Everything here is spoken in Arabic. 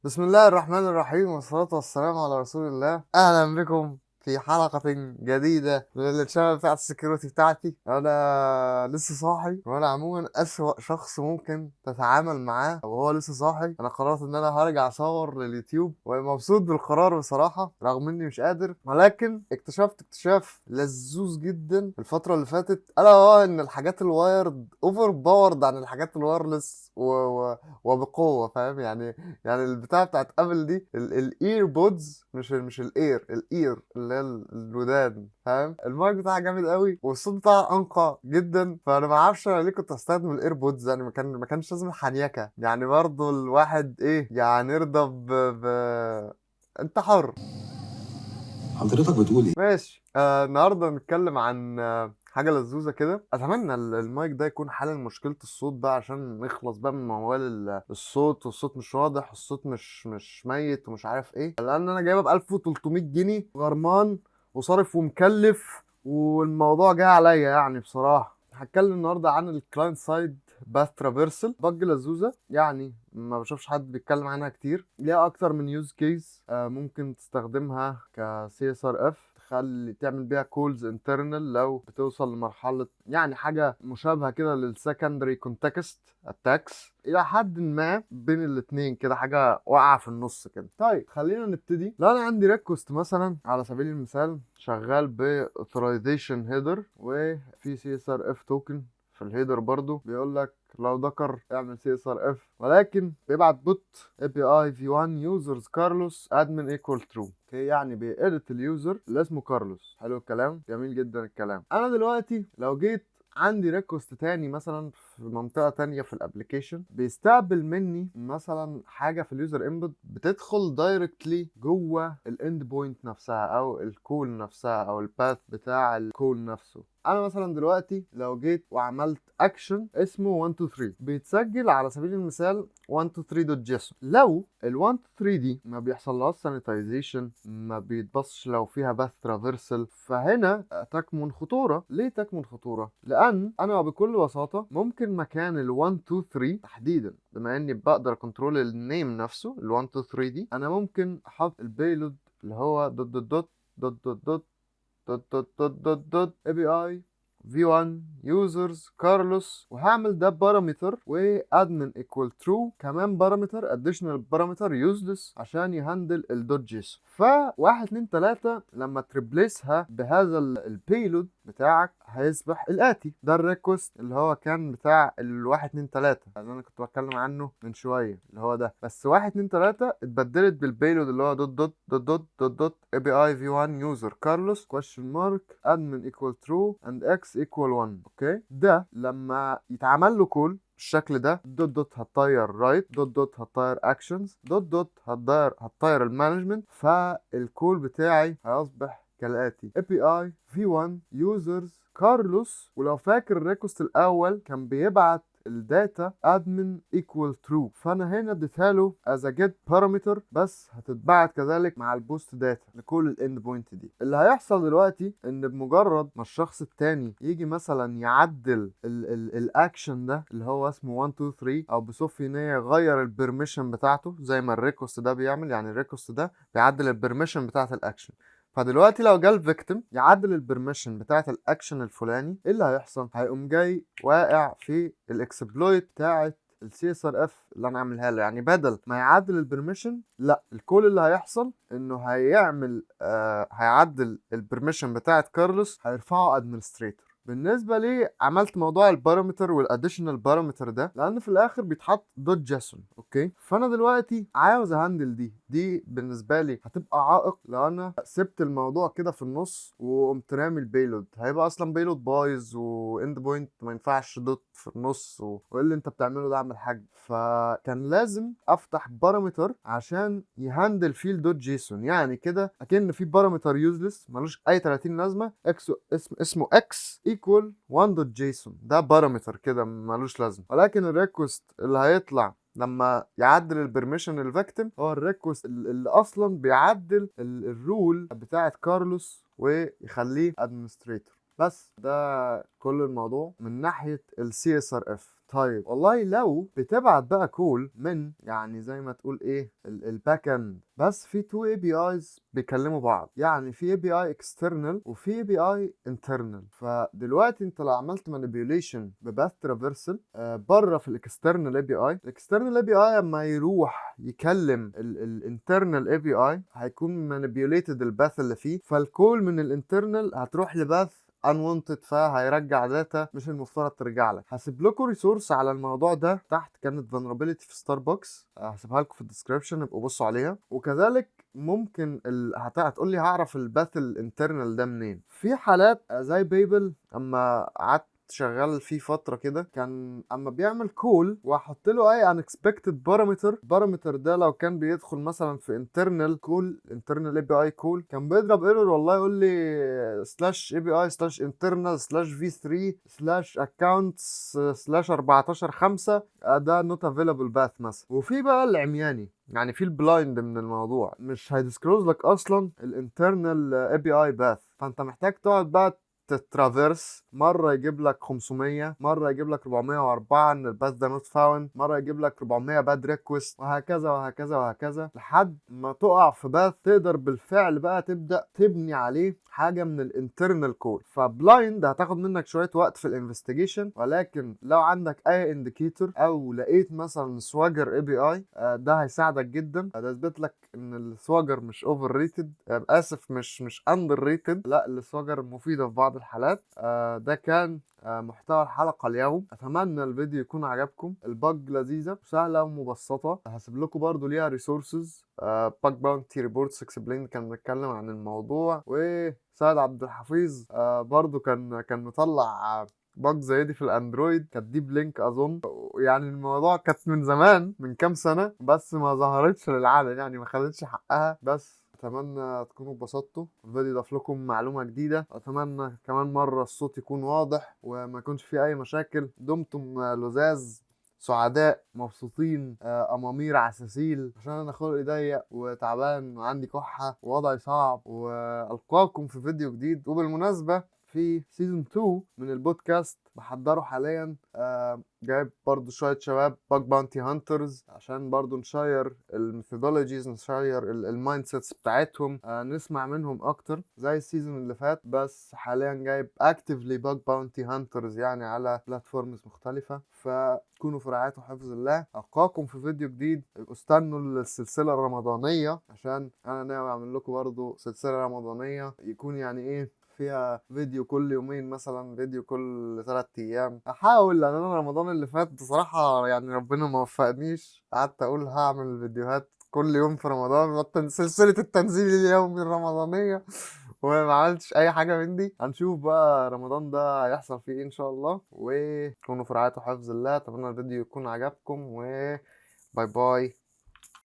بسم الله الرحمن الرحيم والصلاة والسلام على رسول الله. أهلا بكم في حلقة جديدة من الشانل بتاعت السكيورتي بتاعتي. أنا لسه صاحي، وأنا عموما أسوأ شخص ممكن تتعامل معاه وهو لسه صاحي. أنا قررت إن أنا هرجع أصور لليوتيوب، ومبسوط بالقرار بصراحة رغم إني مش قادر. ولكن اكتشفت اكتشاف لذوذ جدا الفترة اللي فاتت، ألا هو إن الحاجات الوايرد أوفر باورد عن الحاجات الوايرلس وبقوة، فاهم يعني البتاعة بتاعت ابل دي الاير بودز، مش الاير اللي هي الودان، فاهم؟ المايك بتاعها جامد قوي والصوت بتاعها انقى جدا. فانا ما اعرفش انا ليه كنت استخدم الاير بودز، يعني ما كانش لازم حنيكه، يعني برضو الواحد ايه يعني يرضى انت حر. حضرتك بتقول ايه؟ ماشي. النهارده نتكلم عن حاجة لذوذة كده. أتمنى المايك ده يكون حل مشكلة الصوت بقى، عشان نخلص بقى من موال الصوت، والصوت مش واضح، الصوت مش ميت ومش عارف ايه، لأن أنا جايبه ب 1300 جنيه غرمان وصارف ومكلف، والموضوع جاي عليا يعني بصراحة. هتكلم النهارده عن الكلاينت سايد باث ترافيرسل، بج لذوذة يعني ما بشوفش حد بيتكلم عنها كتير. ليها اكتر من يوز كيس ممكن تستخدمها ك سي اس ار اف، تخلي تعمل بيها كولز انترنال لو بتوصل لمرحلة يعني حاجة مشابهة كده للسكندري كونتكست اتاكس، الى حد ما بين الاتنين كده، حاجة واقعة في النص كده. طيب خلينا نبتدي. لو انا عندي ريكوست مثلا على سبيل المثال شغال ب authorization header، وفي سي اس ار اف توكن في الهيدر برضو، بيقول لك لو ذكر اعمل سي اس ار اف، ولكن بيبعت بوت اي بي اي في 1 يوزرز كارلوس ادمن ايكوال ترو. اوكي، يعني بيأدت اليوزر اللي اسمه كارلوس. حلو الكلام، جميل جدا الكلام. انا دلوقتي لو جيت عندي ريكوست تاني مثلا في منطقة تانية في الابليكيشن، بيستقبل مني مثلا حاجة في اليوزر انبوت بتدخل دايركتلي جوه الاند بوينت نفسها، او الكول نفسها، او الباث بتاع الكول نفسه. انا مثلا دلوقتي لو جيت وعملت اكشن اسمه 1 2 3، بيتسجل على سبيل المثال 1 2 3 دوت جيسون. لو ال 1 2 3 دي ما بيحصلهاش سانيتايزيشن، ما بيتبصش لو فيها باث ترافيرسل، فهنا تكمن خطوره. ليه تكمن خطوره؟ لان انا بكل بساطه ممكن مكان ال 1 2 3 تحديدا، بما اني بقدر كنترول النيم نفسه ال 1 2 3 دي، انا ممكن احط البيلود اللي هو دوت دوت دوت دوت دوت دوت دوت دوت دوت دوت دوت اي بي اي v1 users كارلوس، وهعمل ده بارامتر وادمن ايكوال ترو، كمان بارامتر اديشنال بارامتر يوزلس عشان يهندل الدوت جيسون. ف 1 2 3 لما تريبليسها بهذا البيلود بتاعك هيصبح الاتي. ده الريكوست اللي هو كان بتاع ال 1 2 3 اللي انا كنت بتكلم عنه من شويه، اللي هو ده. بس 1 2 3 اتبدلت بالبيلود اللي هو دوت دوت دوت دوت دوت دوت اي بي اي في 1 يوزر كارلوس question mark admin equal true and x equal 1. اوكي، ده لما يتعمل له كول بالشكل ده، دوت دوت هتطير رايت، دوت دوت هتطير اكشنز، دوت دوت هتطير المانجمنت، فالكول بتاعي هيصبح كالاتي: API V1 users كارلوس. ولو فاكر الريكوست الاول كان بيبعت الداتا admin equal true، فانا هنا اديتها له as a get parameter، بس هتتبعت كذلك مع البوست داتا لكل الاند بوينت دي. اللي هيحصل دلوقتي ان بمجرد ما الشخص التاني يجي مثلا يعدل الاكشن ده اللي هو اسمه 1 2 3، او بصفي نيه يغير البرميشن بتاعته زي ما الريكوست ده بيعمل، يعني الريكوست ده بيعدل البرميشن بتاعت الاكشن. فدلوقتي لو جه الفيكتيم يعدل البرميشن بتاعت الاكشن الفلاني، ايه اللي هيحصل؟ هيقوم جاي واقع في الاكسبلويت بتاعت السي اس ار اف اللي انا عاملها له. يعني بدل ما يعدل البرميشن، لا، الكل اللي هيحصل انه هيعدل البرميشن بتاعت كارلوس، هيرفعه ادمنستريتور. بالنسبه لي عملت موضوع البارامتر والاديشنال بارامتر ده لان في الاخر بيتحط دوت جيسون. اوكي، فانا دلوقتي عاوز اهندل دي بالنسبه لي هتبقى عائق لو انا سبت الموضوع كده في النص وقمت رامي البيلود. هيبقى اصلا بيلود بايظ واند بوينت ما ينفعش دوت في النص وايه اللي انت بتعمله ده اعمل حاجه. فكان لازم افتح بارامتر عشان يهندل فيه الدوت جيسون، يعني كده اكن في بارامتر يوزلس ملوش اي 30 لازمه، اكس اسمه اكس ايكوال 1 دوت جيسون. ده بارامتر كده ملوش لازمه، ولكن الريكوست اللي هيطلع لما يعدل البرميشن الفيكتيم هو الريكوست اللي اصلا بيعدل الرول بتاعت كارلوس ويخليه ادمنستريتور. بس ده كل الموضوع من ناحيه السي اس ار اف. طيب والله لو بتبعت بقى كول من يعني زي ما تقول ايه الباك اند، بس في تو اي بي ايز بيكلموا بعض، يعني في اي بي اي اكسترنال وفي اي بي اي انترنال. فدلوقتي انت لو عملت مانيبيوليشن بباث ترافيرسال بره في الاكسترنال اي بي اي، الاكسترنال اي بي اي اما يروح يكلم الانترنال اي بي اي هيكون مانيبيوليتد الباث اللي فيه، فالكول من الانترنال هتروح لباث unwanted فهيرجع داتا مش المفترض ترجع لك. هسيب لكم ريسورس على الموضوع ده تحت، كانت vulnerability في ستاربكس، هسيبها لكم في الديسكربشن ابقوا بصوا عليها. وكذلك ممكن هتقول لي هعرف الباث الانترنال ده منين. في حالات زي بيبل اما قعدت شغال فيه فتره كده، كان اما بيعمل كول واحط له اي unexpected بارامتر، البارامتر ده لو كان بيدخل مثلا في internal كول، internal اي بي اي كول، كان بيضرب ايرور والله، يقول لي سلاش اي بي اي سلاش انترنال سلاش في 3 سلاش اكونتس سلاش 14 5 ده نوت افيلابل باث مثلا. وفي بقى العمياني، يعني في البلايند من الموضوع، مش هيدسكلوز لك اصلا الانترنال اي بي اي باث، فانت محتاج تقعد بقى تترافيرس، مره يجيب لك 500، مره يجيب لك 404 ان الباث ده نوت فاوند، مره يجيب لك 400 باد ريكوست، وهكذا وهكذا وهكذا لحد ما تقع في باث تقدر بالفعل بقى تبدا تبني عليه حاجه من الانترنال كود. فبلايند هتاخد منك شويه وقت في الانفستيجيشن، ولكن لو عندك اي انديكيتور او لقيت مثلا سواجر اي بي اي ده هيساعدك جدا. ده يثبت لك ان السواجر مش اوفر ريتد، اسف مش اندر ريتد، لا السواجر مفيده في بعض الحالات. ده كان محتوى الحلقة اليوم. اتمنى الفيديو يكون عجبكم. الباج لذيذة وسهلة ومبسطة، هسيب لكم برضو ليها ريسورسز. باج باونتي ريبورتس اكسبلين كان بيتكلم عن الموضوع، وسيد عبد الحفيظ برضو كان مطلع باج زي دي في الاندرويد، كانت ديب لينك اظن. يعني الموضوع كانت من زمان من كام سنة، بس ما ظهرتش للعالم، يعني ما خدتش حقها. بس اتمنى تكونوا اتبسطتوا، الفيديو ضاف لكم معلومة جديدة. اتمنى كمان مرة الصوت يكون واضح وما يكونش فيه اي مشاكل. دمتم لذاذ سعداء مبسوطين امامير عساسيل، عشان انا خلقي ضيق وتعبان وعندي كحة ووضعي صعب. والقاكم في فيديو جديد. وبالمناسبة في سيزون 2 من البودكاست بحضره حاليا، جايب برضو شوية شباب باج باونتي هانترز عشان برضو نشير الميثودولوجيز، نشير المايند سيتس بتاعتهم، نسمع منهم اكتر زي السيزون اللي فات. بس حاليا جايب اكتفلي باج باونتي هانترز يعني على بلاتفورمز مختلفة. فكونوا في رعاية وحفظ الله. القاكم في فيديو جديد. استنوا السلسلة الرمضانية عشان انا ناوي اعمل لكم برضو سلسلة رمضانية، يكون يعني ايه فيها فيديو كل يومين مثلا، فيديو كل 3 ايام. احاول، لان انا رمضان اللي فات بصراحة يعني ربنا ما وفقنيش، قعدت اقول هعمل فيديوهات كل يوم في رمضان، سلسلة التنزيل اليومي الرمضانية وما عملتش اي حاجة من دي. هنشوف بقى رمضان ده هيحصل فيه ايه ان شاء الله. وكونوا في رعاية وحفظ الله. اتمنى الفيديو يكون عجبكم، و باي باي.